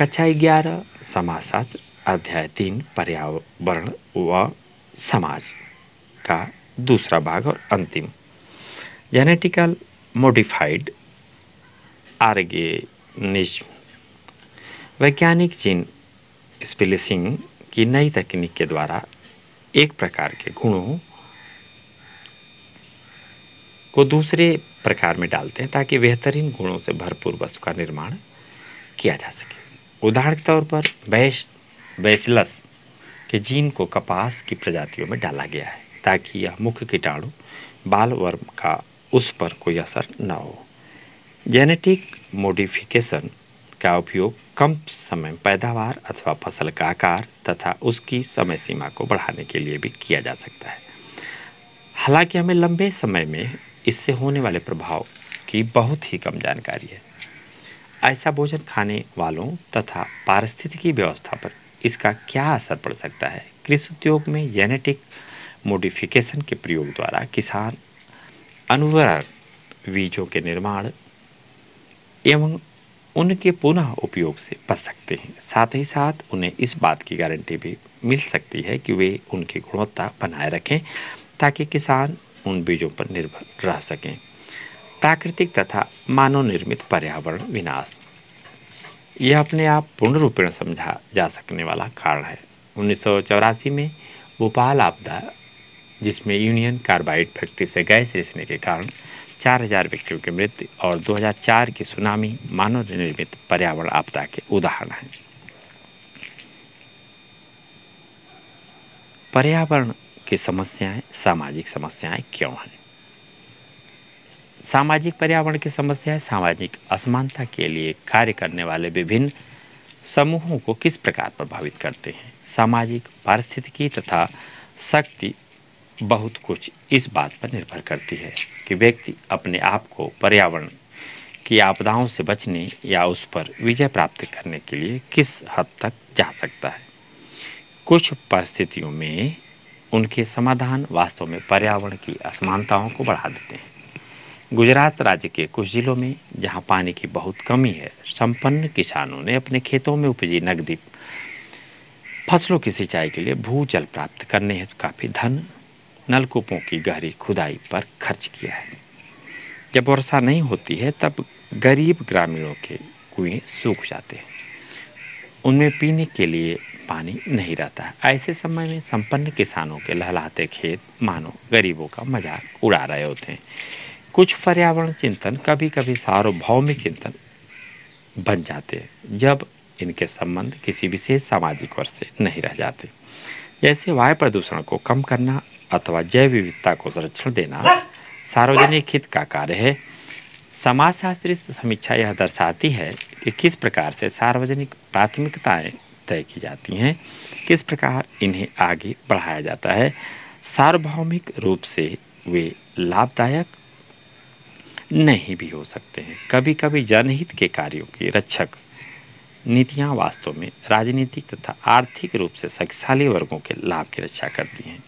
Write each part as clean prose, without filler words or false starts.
कक्षा 11 समाजशास्त्र अध्याय 3 पर्यावरण व समाज का दूसरा भाग और अंतिम। जेनेटिकल मॉडिफाइड ऑर्गेनिज्म वैज्ञानिक जीन स्प्लिसिंग की नई तकनीक के द्वारा एक प्रकार के गुणों को दूसरे प्रकार में डालते हैं ताकि बेहतरीन गुणों से भरपूर वस्तु का निर्माण किया जा सके। उदाहरण के तौर पर बैसिलस के जीन को कपास की प्रजातियों में डाला गया है ताकि यह मुख्य कीटाणु बालवर्म का उस पर कोई असर न हो। जेनेटिक मॉडिफिकेशन का उपयोग कम समय पैदावार अथवा फसल का आकार तथा उसकी समय सीमा को बढ़ाने के लिए भी किया जा सकता है। हालांकि हमें लंबे समय में इससे होने वाले प्रभाव की बहुत ही कम जानकारी है। ऐसा भोजन खाने वालों तथा पारिस्थितिकी व्यवस्था पर इसका क्या असर पड़ सकता है। कृषि उद्योग में जेनेटिक मॉडिफिकेशन के प्रयोग द्वारा किसान अनुवर्ग बीजों के निर्माण एवं उनके पुनः उपयोग से बच सकते हैं। साथ ही साथ उन्हें इस बात की गारंटी भी मिल सकती है कि वे उनकी गुणवत्ता बनाए रखें ताकि किसान उन बीजों पर निर्भर रह सकें। प्राकृतिक तथा मानव निर्मित पर्यावरण विनाश यह अपने आप पूर्ण रूपेण समझा जा सकने वाला कारण है। 1984 में भोपाल आपदा, जिसमें यूनियन कार्बाइड फैक्ट्री से गैस रिसने के कारण 4000 व्यक्तियों की मृत्यु और 2004 की सुनामी मानव निर्मित पर्यावरण आपदा के उदाहरण हैं। पर्यावरण की समस्याएं सामाजिक समस्याएं क्यों हैं? सामाजिक पर्यावरण की समस्याएं सामाजिक असमानता के लिए कार्य करने वाले विभिन्न समूहों को किस प्रकार प्रभावित करते हैं। सामाजिक पारिस्थितिकी तथा शक्ति बहुत कुछ इस बात पर निर्भर करती है कि व्यक्ति अपने आप को पर्यावरण की आपदाओं से बचने या उस पर विजय प्राप्त करने के लिए किस हद तक जा सकता है। कुछ परिस्थितियों में उनके समाधान वास्तव में पर्यावरण की असमानताओं को बढ़ा देते हैं। गुजरात राज्य के कुछ जिलों में जहां पानी की बहुत कमी है, संपन्न किसानों ने अपने खेतों में उपजी नकदी फसलों की सिंचाई के लिए भूजल प्राप्त करने हेतु काफी धन नलकूपों की गहरी खुदाई पर खर्च किया है। जब वर्षा नहीं होती है तब गरीब ग्रामीणों के कुएं सूख जाते हैं, उनमें पीने के लिए पानी नहीं रहता है। ऐसे समय में संपन्न किसानों के लहलहाते खेत मानो गरीबों का मजाक उड़ा रहे होते हैं। कुछ पर्यावरण चिंतन कभी कभी सार्वभौमिक चिंतन बन जाते हैं जब इनके संबंध किसी विशेष सामाजिक वर्ग से नहीं रह जाते। जैसे वायु प्रदूषण को कम करना अथवा जैव विविधता को संरक्षण देना सार्वजनिक हित का कार्य है। समाजशास्त्री समीक्षा यह दर्शाती है कि किस प्रकार से सार्वजनिक प्राथमिकताएं तय की जाती हैं, किस प्रकार इन्हें आगे बढ़ाया जाता है। सार्वभौमिक रूप से वे लाभदायक नहीं भी हो सकते हैं। कभी कभी जनहित के कार्यों की रक्षक नीतियां वास्तव में राजनीतिक तथा आर्थिक रूप से शक्तिशाली वर्गों के लाभ की रक्षा करती हैं,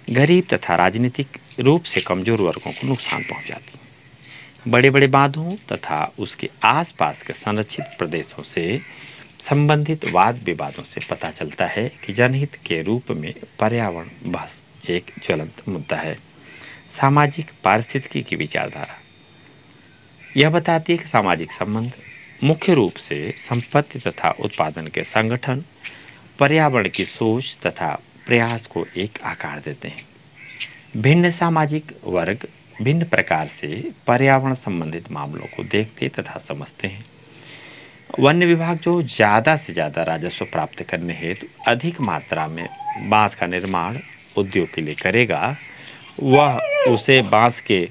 गरीब तथा राजनीतिक रूप से कमजोर वर्गों को नुकसान पहुंचाती हैं। बड़े बड़े बांधों तथा उसके आसपास के संरक्षित प्रदेशों से संबंधित वाद विवादों से पता चलता है कि जनहित के रूप में पर्यावरण बहस एक ज्वलंत मुद्दा है। सामाजिक पारिस्थितिकी की विचारधारा यह बताती है कि सामाजिक संबंध मुख्य रूप से संपत्ति तथा उत्पादन के संगठन पर्यावरण की सोच तथा प्रयास को एक आकार देते हैं। भिन्न सामाजिक वर्ग भिन्न प्रकार से पर्यावरण संबंधित मामलों को देखते तथा समझते हैं। वन विभाग जो ज़्यादा से ज़्यादा राजस्व प्राप्त करने हेतु अधिक मात्रा में बांस का निर्माण उद्योग के लिए करेगा, वह उसे बांस के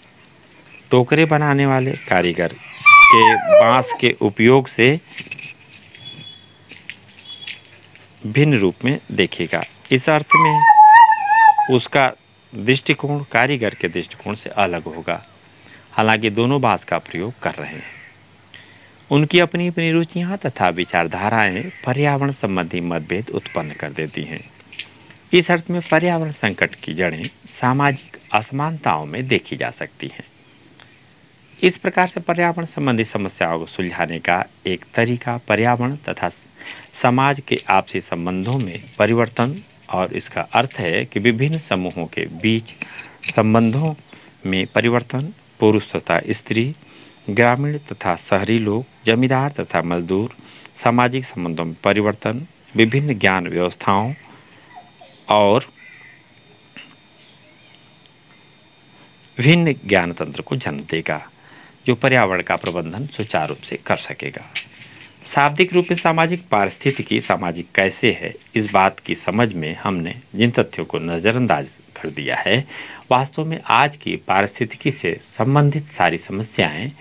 टोकरे बनाने वाले कारीगर के बांस के उपयोग से भिन्न रूप में देखेगा। इस अर्थ में उसका दृष्टिकोण कारीगर के दृष्टिकोण से अलग होगा। हालांकि दोनों बांस का प्रयोग कर रहे हैं। उनकी अपनी अपनी रुचियां तथा विचारधाराएं पर्यावरण संबंधी मतभेद उत्पन्न कर देती हैं। इस अर्थ में पर्यावरण संकट की जड़ें सामाजिक असमानताओं में देखी जा सकती हैं। इस प्रकार से पर्यावरण संबंधी समस्याओं को सुलझाने का एक तरीका पर्यावरण तथा समाज के आपसी संबंधों में परिवर्तन और इसका अर्थ है कि विभिन्न समूहों के बीच संबंधों में परिवर्तन, पुरुष तथा स्त्री, ग्रामीण तथा शहरी लोग, जमींदार तथा मजदूर, सामाजिक संबंधों में परिवर्तन, विभिन्न ज्ञान व्यवस्थाओं और विभिन्न ज्ञान तंत्र को जन्म देगा, जो पर्यावरण का प्रबंधन सुचारू रूप से कर सकेगा। शाब्दिक रूप में सामाजिक पारिस्थितिकी सामाजिक कैसे है, इस बात की समझ में हमने जिन तथ्यों को नज़रअंदाज कर दिया है, वास्तव में आज की पारिस्थितिकी से संबंधित सारी समस्याएं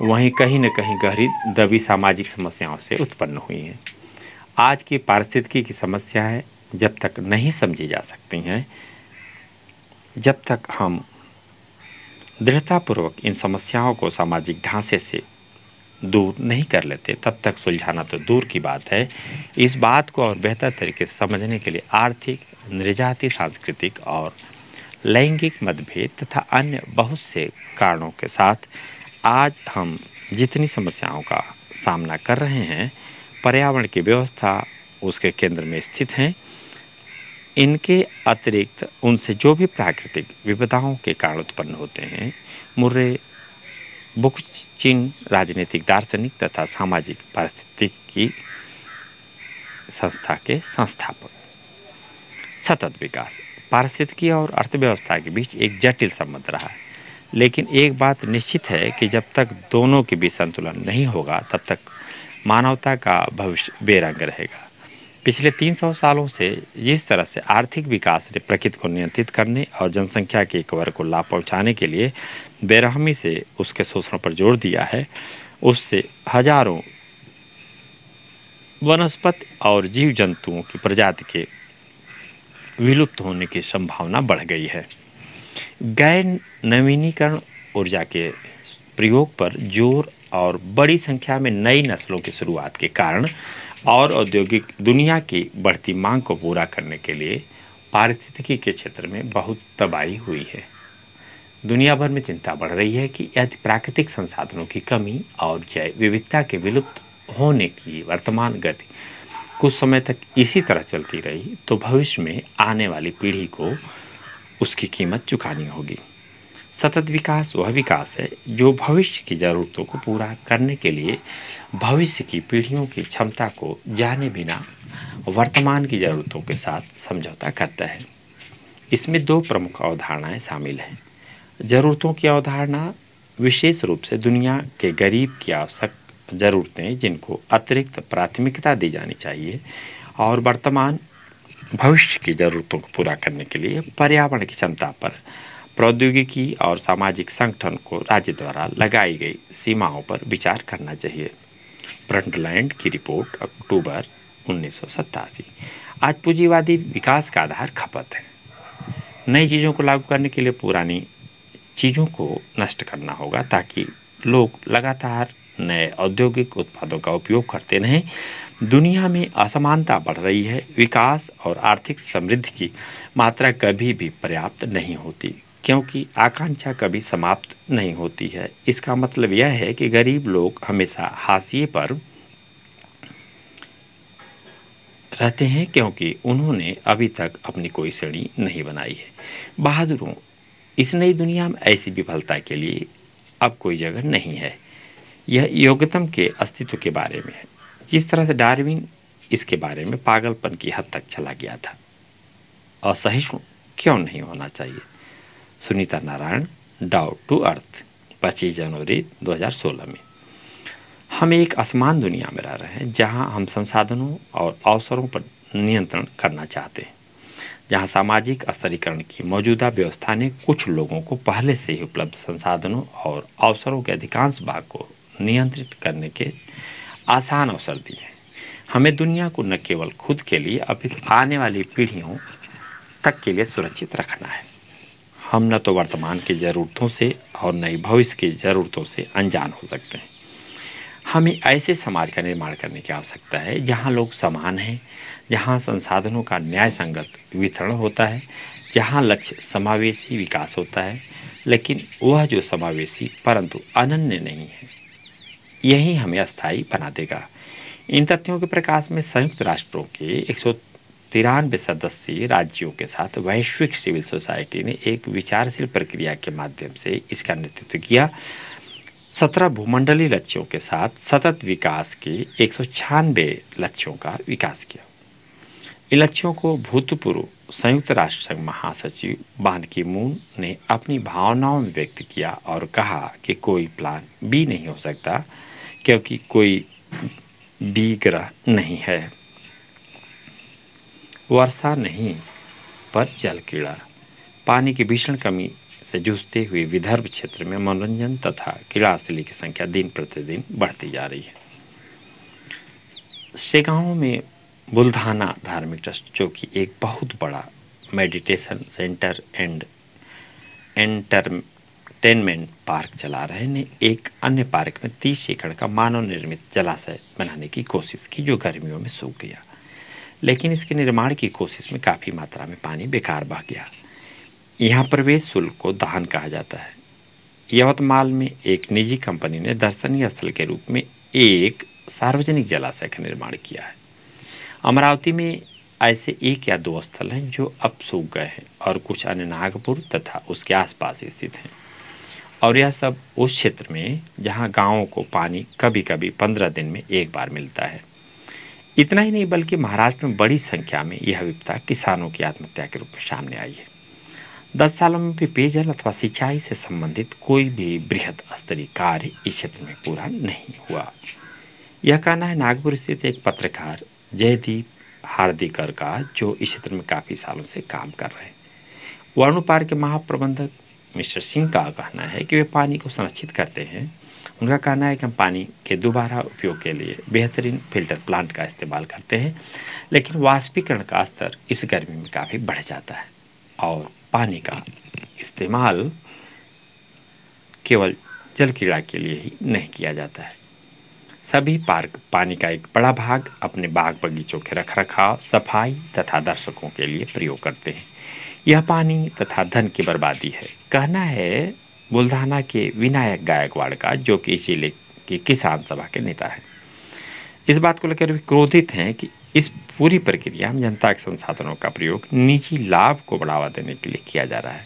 वहीं कहीं न कहीं गहरी दबी सामाजिक समस्याओं से उत्पन्न हुई हैं। आज की पारिस्थितिकी की समस्याएं जब तक नहीं समझी जा सकती हैं, जब तक हम दृढ़तापूर्वक इन समस्याओं को सामाजिक ढांचे से दूर नहीं कर लेते, तब तक सुलझाना तो दूर की बात है। इस बात को और बेहतर तरीके से समझने के लिए आर्थिक, नृजाति, सांस्कृतिक और लैंगिक मतभेद तथा अन्य बहुत से कारणों के साथ आज हम जितनी समस्याओं का सामना कर रहे हैं, पर्यावरण की व्यवस्था उसके केंद्र में स्थित हैं। इनके अतिरिक्त उनसे जो भी प्राकृतिक विपदाओं के कारण उत्पन्न होते हैं, मुर्रे बुकचिन राजनीतिक, दार्शनिक तथा सामाजिक पारिस्थितिकी संस्था के संस्थापक। सतत विकास पारिस्थितिकी और अर्थव्यवस्था के बीच एक जटिल संबंध रहा है, लेकिन एक बात निश्चित है कि जब तक दोनों के बीच संतुलन नहीं होगा, तब तक मानवता का भविष्य बेरंग रहेगा। पिछले 300 सालों से जिस तरह से आर्थिक विकास ने प्रकृति को नियंत्रित करने और जनसंख्या के एक वर्ग को लाभ पहुंचाने के लिए बेरहमी से उसके शोषण पर जोर दिया है, उससे हजारों वनस्पति और जीव जंतुओं की प्रजाति के विलुप्त होने की संभावना बढ़ गई है। गैर नवीनीकरण ऊर्जा के प्रयोग पर जोर और बड़ी संख्या में नई नस्लों की शुरुआत के कारण और औद्योगिक दुनिया की बढ़ती मांग को पूरा करने के लिए पारिस्थितिकी के क्षेत्र में बहुत तबाही हुई है। दुनिया भर में चिंता बढ़ रही है कि यदि प्राकृतिक संसाधनों की कमी और जैव विविधता के विलुप्त होने की वर्तमान गति कुछ समय तक इसी तरह चलती रही, तो भविष्य में आने वाली पीढ़ी को उसकी कीमत चुकानी होगी। सतत विकास वह विकास है जो भविष्य की जरूरतों को पूरा करने के लिए भविष्य की पीढ़ियों की क्षमता को जाने बिना वर्तमान की जरूरतों के साथ समझौता करता है। इसमें दो प्रमुख अवधारणाएं शामिल हैं। जरूरतों की अवधारणा विशेष रूप से दुनिया के गरीब की आवश्यक जरूरतें जिनको अतिरिक्त प्राथमिकता दी जानी चाहिए, और वर्तमान भविष्य की जरूरतों को पूरा करने के लिए पर्यावरण की क्षमता पर प्रौद्योगिकी और सामाजिक संगठन को राज्य द्वारा लगाई गई सीमाओं पर विचार करना चाहिए। ब्रंडलैंड की रिपोर्ट अक्टूबर 1987। आज पूंजीवादी विकास का आधार खपत है। नई चीज़ों को लागू करने के लिए पुरानी चीज़ों को नष्ट करना होगा ताकि लोग लगातार नए औद्योगिक उत्पादों का उपयोग करते रहें। दुनिया में असमानता बढ़ रही है। विकास और आर्थिक समृद्धि की मात्रा कभी भी पर्याप्त नहीं होती, क्योंकि आकांक्षा कभी समाप्त नहीं होती है। इसका मतलब यह है कि गरीब लोग हमेशा हाशिए पर रहते हैं, क्योंकि उन्होंने अभी तक अपनी कोई श्रेणी नहीं बनाई है। बहादुरों, इस नई दुनिया में ऐसी विफलता के लिए अब कोई जगह नहीं है। यह योग्यतम के अस्तित्व के बारे में है, जिस तरह से डार्विन इसके बारे में पागलपन की हद तक चला गया था। असहिष्णु क्यों नहीं होना चाहिए? Sunita Narayan, down to earth, 25 जनवरी 2016 में। हम एक असमान दुनिया में रह रहे हैं जहां हम संसाधनों और अवसरों पर नियंत्रण करना चाहते हैं, जहां सामाजिक स्तरीकरण की मौजूदा व्यवस्था ने कुछ लोगों को पहले से ही उपलब्ध संसाधनों और अवसरों के अधिकांश भाग को नियंत्रित करने के आसान अवसर दिए हैं। हमें दुनिया को न केवल खुद के लिए अपितु आने वाली पीढ़ियों तक के लिए सुरक्षित रखना है। हम न तो वर्तमान की ज़रूरतों से और न ही भविष्य की ज़रूरतों से अनजान हो सकते हैं। हमें ऐसे समाज का निर्माण करने की आवश्यकता है जहां लोग समान हैं, जहां संसाधनों का न्याय संगत वितरण होता है, जहां लक्ष्य समावेशी विकास होता है, लेकिन वह जो समावेशी परंतु अनन्य नहीं है, यही हमें अस्थायी बना देगा। इन तथ्यों के प्रकाश में संयुक्त राष्ट्रों के 193 सदस्यीय राज्यों के साथ वैश्विक सिविल सोसाइटी ने एक विचारशील प्रक्रिया के माध्यम से इसका नेतृत्व किया। 17 भूमंडलीय लक्ष्यों के साथ सतत विकास के 196 लक्ष्यों का विकास किया। इन लक्ष्यों को भूतपूर्व संयुक्त राष्ट्र संघ महासचिव बान की मून ने अपनी भावनाओं में व्यक्त किया और कहा कि कोई प्लान बी नहीं हो सकता, क्योंकि कोई बी ग्रह नहीं है। वर्षा नहीं, पर जल कीड़ा। पानी की भीषण कमी से जूझते हुए विदर्भ क्षेत्र में मनोरंजन तथा कीड़ास्थली की संख्या दिन प्रतिदिन बढ़ती जा रही है। शेगांव में बुल्धाना धार्मिक ट्रस्ट, जो कि एक बहुत बड़ा meditation centre and entertainment park चला रहे, ने एक अन्य पार्क में 30 एकड़ का मानव निर्मित जलाशय बनाने की कोशिश की, जो गर्मियों में सूख गया। लेकिन इसके निर्माण की कोशिश में काफ़ी मात्रा में पानी बेकार बह गया। यहाँ प्रवेश शुल्क को दाहन कहा जाता है। यवतमाल में एक निजी कंपनी ने दर्शनीय स्थल के रूप में एक सार्वजनिक जलाशय का निर्माण किया है। अमरावती में ऐसे 1 या 2 स्थल हैं जो अब सूख गए हैं, और कुछ अन्य नागपुर तथा उसके आसपास स्थित हैं। और यह सब उस क्षेत्र में जहां गांवों को पानी कभी कभी 15 दिन में एक बार मिलता है। इतना ही नहीं, बल्कि महाराष्ट्र में बड़ी संख्या में यह विपदा किसानों की आत्महत्या के रूप में सामने आई है। 10 सालों में भी पेयजल अथवा सिंचाई से संबंधित कोई भी बृहद स्तरीय कार्य इस क्षेत्र में पूरा नहीं हुआ। यह कहना है नागपुर स्थित एक पत्रकार जयदीप हार्दिकर का, जो इस क्षेत्र में काफ़ी सालों से काम कर रहे हैं। वर्णु पार्क के महाप्रबंधक मिस्टर सिंह का कहना है कि वे पानी को संरक्षित करते हैं। उनका कहना है कि हम पानी के दोबारा उपयोग के लिए बेहतरीन फिल्टर प्लांट का इस्तेमाल करते हैं, लेकिन वाष्पीकरण का स्तर इस गर्मी में काफ़ी बढ़ जाता है और पानी का इस्तेमाल केवल जल क्रीड़ा के लिए ही नहीं किया जाता है। सभी पार्क पानी का एक बड़ा भाग अपने बाग बगीचों के रखरखाव, सफाई तथा दर्शकों के लिए प्रयोग करते हैं। यह पानी तथा धन की बर्बादी है, कहना है बुल्धाना के विनायक गायकवाड़ का, जो कि जिले की किसान सभा के नेता है। इस बात को लेकर वे क्रोधित हैं कि इस पूरी प्रक्रिया में जनता के संसाधनों का प्रयोग निजी लाभ को बढ़ावा देने के लिए किया जा रहा है।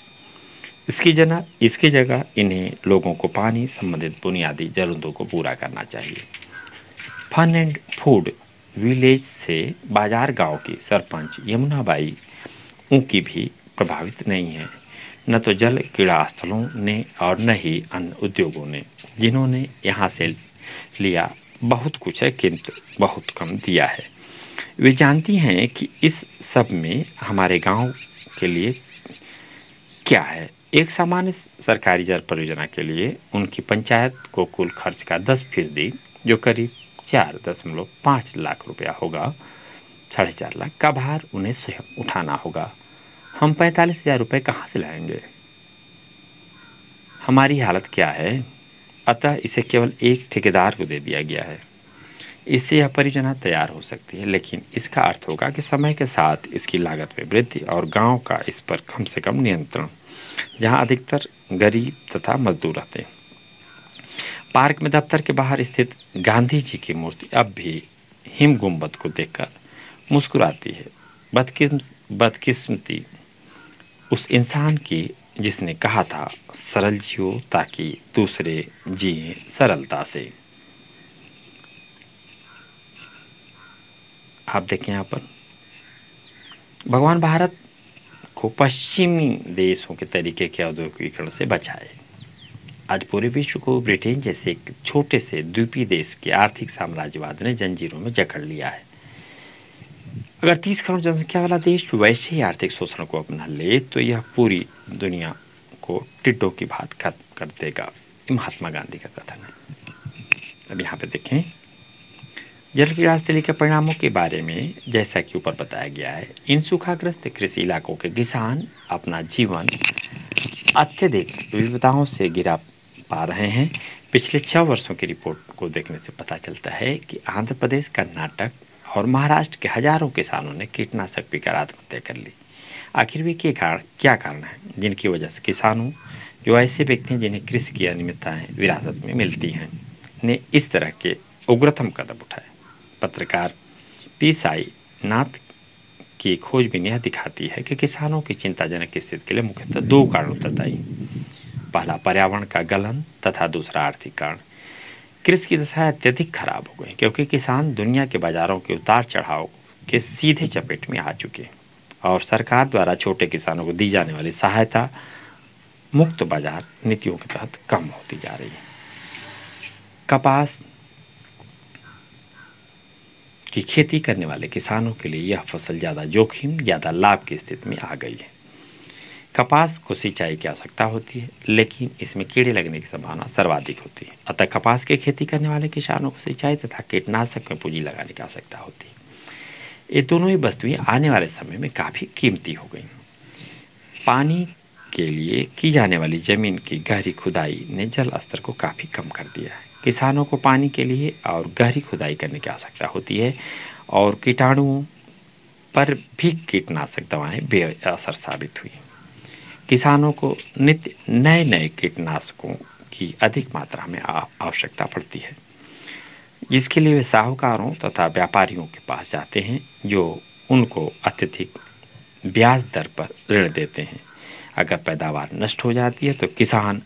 इसकी जगह इन्हें लोगों को पानी संबंधित बुनियादी जरूरतों को पूरा करना चाहिए। फन एंड फूड विलेज से बाजार गांव की सरपंच यमुनाबाई ऊँकी भी प्रभावित नहीं है। न तो जल क्रीड़ा स्थलों ने और न ही अन्य उद्योगों ने, जिन्होंने यहाँ से लिया बहुत कुछ है किंतु बहुत कम दिया है। वे जानती हैं कि इस सब में हमारे गांव के लिए क्या है। एक सामान्य सरकारी जल परियोजना के लिए उनकी पंचायत को कुल खर्च का 10%, जो करीब 4.5 लाख रुपया होगा, 4.5 लाख का भार उन्हें स्वयं उठाना होगा। हम 45,000 रुपये कहाँ से लाएंगे? हमारी हालत क्या है? अतः इसे केवल एक ठेकेदार को दे दिया गया है। इससे यह परियोजना तैयार हो सकती है, लेकिन इसका अर्थ होगा कि समय के साथ इसकी लागत में वृद्धि और गांव का इस पर कम से कम नियंत्रण, जहां अधिकतर गरीब तथा मजदूर रहते हैं। पार्क में दफ्तर के बाहर स्थित गांधी जी की मूर्ति अब भी हिम गुंबद को देखकर मुस्कुराती है। बदकिस्मती उस इंसान की जिसने कहा था सरल जियो ताकि दूसरे जिए सरलता से। आप देखें यहाँ पर भगवान भारत को पश्चिमी देशों के तरीके के औद्योगिकीकरण से बचाए। आज पूरे विश्व को ब्रिटेन जैसे एक छोटे से द्वीपीय देश के आर्थिक साम्राज्यवाद ने जंजीरों में जकड़ लिया है। अगर 30 करोड़ जनसंख्या वाला देश वैसे ही आर्थिक शोषण को अपना ले तो यह पूरी दुनिया को टिड्डों की भांति खत्म कर देगा। महात्मा गांधी का कथन है। अब यहाँ पे देखें जल क्रीड़ास्थली के परिणामों के बारे में। जैसा कि ऊपर बताया गया है, इन सूखाग्रस्त कृषि इलाकों के किसान अपना जीवन अत्यधिक विविधताओं से घिरा पा रहे हैं। पिछले 6 वर्षों की रिपोर्ट को देखने से पता चलता है कि आंध्र प्रदेश, कर्नाटक और महाराष्ट्र के हजारों किसानों ने कीटनाशक पीकर आत्महत्या कर ली। आखिर वे क्या कारण है जिनकी वजह से किसानों जो ऐसे व्यक्ति हैं जिन्हें कृषि की अनियमितताएं विरासत में मिलती हैं, ने इस तरह के उग्रतम कदम उठाए। पत्रकार पी साई नाथ की खोजबीन यह दिखाती है कि किसानों की चिंताजनक स्थिति के लिए मुख्यतः दो कारण उत्तरदायी। पहला पर्यावरण का गलन तथा दूसरा आर्थिक कारण। कृषि की दशा अत्यधिक खराब हो गई क्योंकि किसान दुनिया के बाजारों के उतार चढ़ाव के सीधे चपेट में आ चुके हैं और सरकार द्वारा छोटे किसानों को दी जाने वाली सहायता मुक्त बाजार नीतियों के तहत कम होती जा रही है। कपास की खेती करने वाले किसानों के लिए यह फसल ज़्यादा जोखिम ज़्यादा लाभ की स्थिति में आ गई है। कपास को सिंचाई की आवश्यकता होती है, लेकिन इसमें कीड़े लगने की संभावना सर्वाधिक होती है। अतः कपास की खेती करने वाले किसानों को सिंचाई तथा कीटनाशक में पूंजी लगाने की आवश्यकता होती है। ये दोनों ही वस्तुएं आने वाले समय में काफ़ी कीमती हो गई। पानी के लिए की जाने वाली जमीन की गहरी खुदाई ने जल स्तर को काफ़ी कम कर दिया है। किसानों को पानी के लिए और गहरी खुदाई करने की आवश्यकता होती है और कीटाणुओं पर भी कीटनाशक दवाएं बेअसर साबित हुई। किसानों को नित्य नए नए कीटनाशकों की अधिक मात्रा में आवश्यकता पड़ती है, जिसके लिए वे साहूकारों तथा व्यापारियों के पास जाते हैं जो उनको अत्यधिक ब्याज दर पर ऋण देते हैं। अगर पैदावार नष्ट हो जाती है तो किसान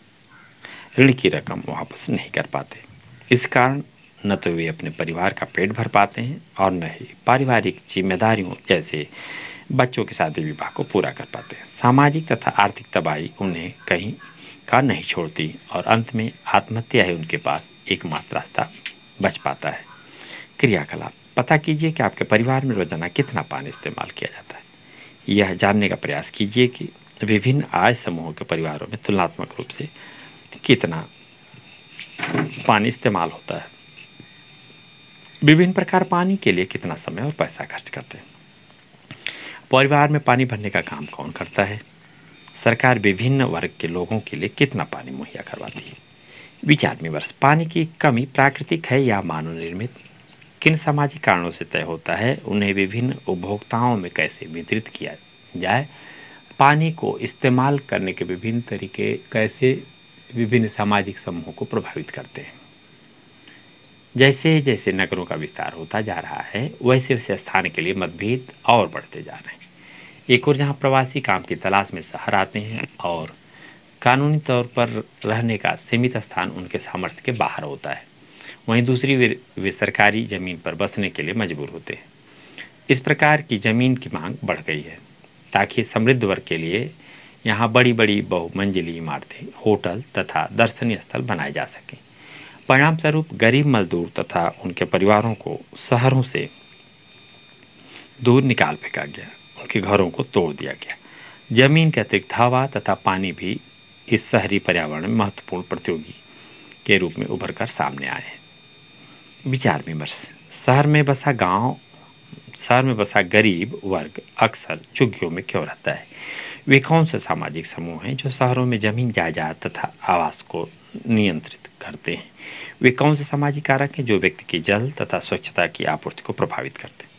ऋण की रकम वापस नहीं कर पाते। इस कारण न तो वे अपने परिवार का पेट भर पाते हैं और न ही पारिवारिक जिम्मेदारियों जैसे बच्चों के शादी विवाह को पूरा कर पाते हैं। सामाजिक तथा आर्थिक तबाही उन्हें कहीं का नहीं छोड़ती और अंत में आत्महत्या ही उनके पास एकमात्र रास्ता बच पाता है। क्रियाकलाप। पता कीजिए कि आपके परिवार में रोजाना कितना पानी इस्तेमाल किया जाता है। यह जानने का प्रयास कीजिए कि विभिन्न आय समूहों के परिवारों में तुलनात्मक रूप से कितना पानी इस्तेमाल होता है। विभिन्न प्रकार पानी के लिए कितना समय और पैसा खर्च करते हैं। परिवार में पानी भरने का काम कौन करता है। सरकार विभिन्न वर्ग के लोगों के लिए कितना पानी मुहैया करवाती है। विचार विमर्श। पानी की कमी प्राकृतिक है या मानव निर्मित, किन सामाजिक कारणों से तय होता है, उन्हें विभिन्न उपभोक्ताओं में कैसे वितरित किया जाए, पानी को इस्तेमाल करने के विभिन्न तरीके कैसे विभिन्न सामाजिक समूहों को प्रभावित करते हैं। जैसे जैसे नगरों का विस्तार होता जा रहा है वैसे वैसे स्थान के लिए मतभेद और बढ़ते जा रहे हैं। एक और जहाँ प्रवासी काम की तलाश में शहर आते हैं और कानूनी तौर पर रहने का सीमित स्थान उनके सामर्थ्य के बाहर होता है, वहीं दूसरी वे सरकारी जमीन पर बसने के लिए मजबूर होते हैं। इस प्रकार की जमीन की मांग बढ़ गई है ताकि समृद्ध वर्ग के लिए यहाँ बड़ी बड़ी बहुमंजिली इमारतें, होटल तथा दर्शनीय स्थल बनाए जा सकें। परिणाम स्वरूप गरीब मजदूर तथा उनके परिवारों को शहरों से दूर निकाल फेंका गया, उनके घरों को तोड़ दिया गया। जमीन के अतिरिक्त हवा तथा पानी भी इस शहरी पर्यावरण में महत्वपूर्ण प्रतियोगी के रूप में उभर कर सामने आए हैं। विचार विमर्श। शहर में बसा गरीब वर्ग अक्सर झुग्गियों में क्यों रहता है। वे कौन से सामाजिक समूह हैं जो शहरों में जमीन जायदाद तथा आवास को नियंत्रित करते हैं। वे कौन से सामाजिक कारक हैं जो व्यक्ति की जल तथा स्वच्छता की आपूर्ति को प्रभावित करते हैं।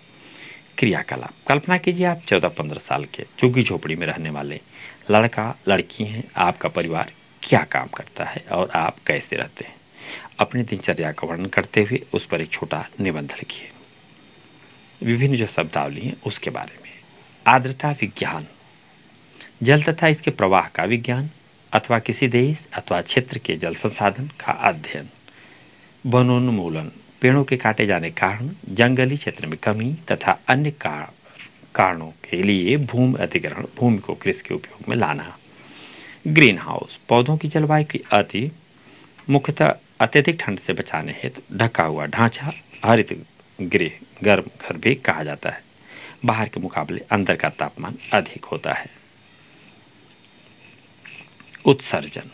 क्रियाकलाप। कल्पना कीजिए आप 14-15 साल के झुग्गी झोपड़ी में रहने वाले लड़का लड़की हैं। आपका परिवार क्या काम करता है और आप कैसे रहते हैं। अपनी दिनचर्या का वर्णन करते हुए उस पर एक छोटा निबंध लिखिए। विभिन्न जो शब्दावली हैं उसके बारे में। आर्द्रता विज्ञान, जल तथा इसके प्रवाह का विज्ञान अथवा किसी देश अथवा क्षेत्र के जल संसाधन का अध्ययन। वनोन्मूलन, पेड़ों के काटे जाने के कारण जंगली क्षेत्र में कमी तथा अन्य कारणों के लिए भूमि अधिग्रहण, भूमि को कृषि के उपयोग में लाना। ग्रीन हाउस, पौधों की जलवायु की मुख्यतः अत्यधिक ठंड से बचाने हेतु ढका हुआ ढांचा हरित गृह, गर्म घर भी कहा जाता है। बाहर के मुकाबले अंदर का तापमान अधिक होता है। उत्सर्जन,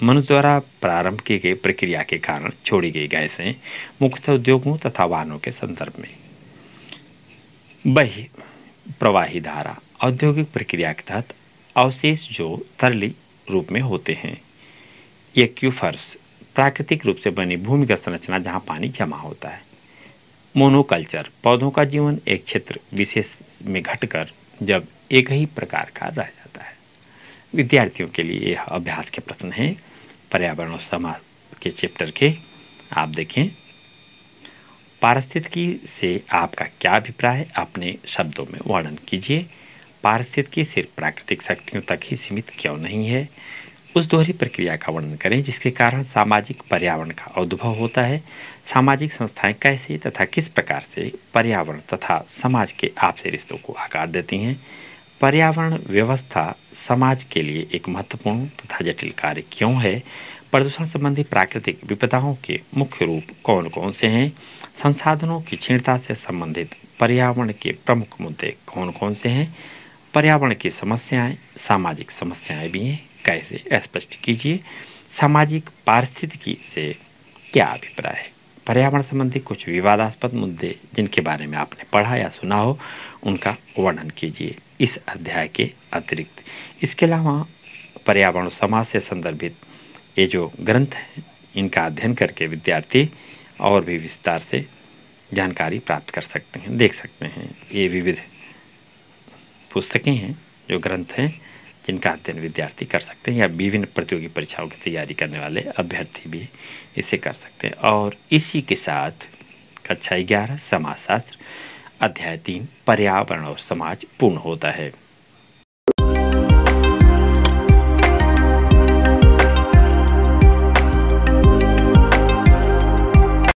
मनुष्य द्वारा प्रारंभ की गई प्रक्रिया के कारण छोड़ी गई गैसें, मुख्यतः उद्योगों तथा वाहनों के संदर्भ में। बही प्रवाही धारा, औद्योगिक प्रक्रिया के तहत अवशेष जो तरली रूप में होते हैं। एक्यूफर्स, प्राकृतिक रूप से बनी भूमिगत संरचना जहां पानी जमा होता है। मोनोकल्चर, पौधों का जीवन एक क्षेत्र विशेष में घटकर जब एक ही प्रकार का रह जाता है। विद्यार्थियों के लिए यह अभ्यास के प्रश्न हैं। पर्यावरण और समाज के चैप्टर के आप देखें, पारिस्थितिकी से आपका क्या अभिप्राय है, अपने शब्दों में वर्णन कीजिए। पारिस्थितिकी सिर्फ प्राकृतिक शक्तियों तक ही सीमित क्यों नहीं है? उस दोहरी प्रक्रिया का वर्णन करें जिसके कारण सामाजिक पर्यावरण का उद्भव होता है। सामाजिक संस्थाएं कैसे तथा किस प्रकार से पर्यावरण तथा समाज के आपसी रिश्तों को आकार देती हैं? पर्यावरण व्यवस्था समाज के लिए एक महत्वपूर्ण तथा जटिल कार्य क्यों है? प्रदूषण संबंधी प्राकृतिक विपदाओं के मुख्य रूप कौन कौन से हैं? संसाधनों की क्षीणता से संबंधित पर्यावरण के प्रमुख मुद्दे कौन कौन से हैं? पर्यावरण की समस्याएं सामाजिक समस्याएं भी हैं, कैसे स्पष्ट कीजिए। सामाजिक पारिस्थितिकी से क्या अभिप्राय है? पर्यावरण संबंधी कुछ विवादास्पद मुद्दे जिनके बारे में आपने पढ़ा या सुना हो उनका वर्णन कीजिए इस अध्याय के अतिरिक्त। इसके अलावा पर्यावरण समाज से संदर्भित ये जो ग्रंथ हैं इनका अध्ययन करके विद्यार्थी और भी विस्तार से जानकारी प्राप्त कर सकते हैं, देख सकते हैं। ये विविध पुस्तकें हैं, जो ग्रंथ हैं जिनका अध्ययन विद्यार्थी कर सकते हैं या विभिन्न प्रतियोगी परीक्षाओं की तैयारी करने वाले अभ्यर्थी भी इसे कर सकते हैं। और इसी के साथ कक्षा 11 समाजशास्त्र अध्याय 3 पर्यावरण और समाज पूर्ण होता है।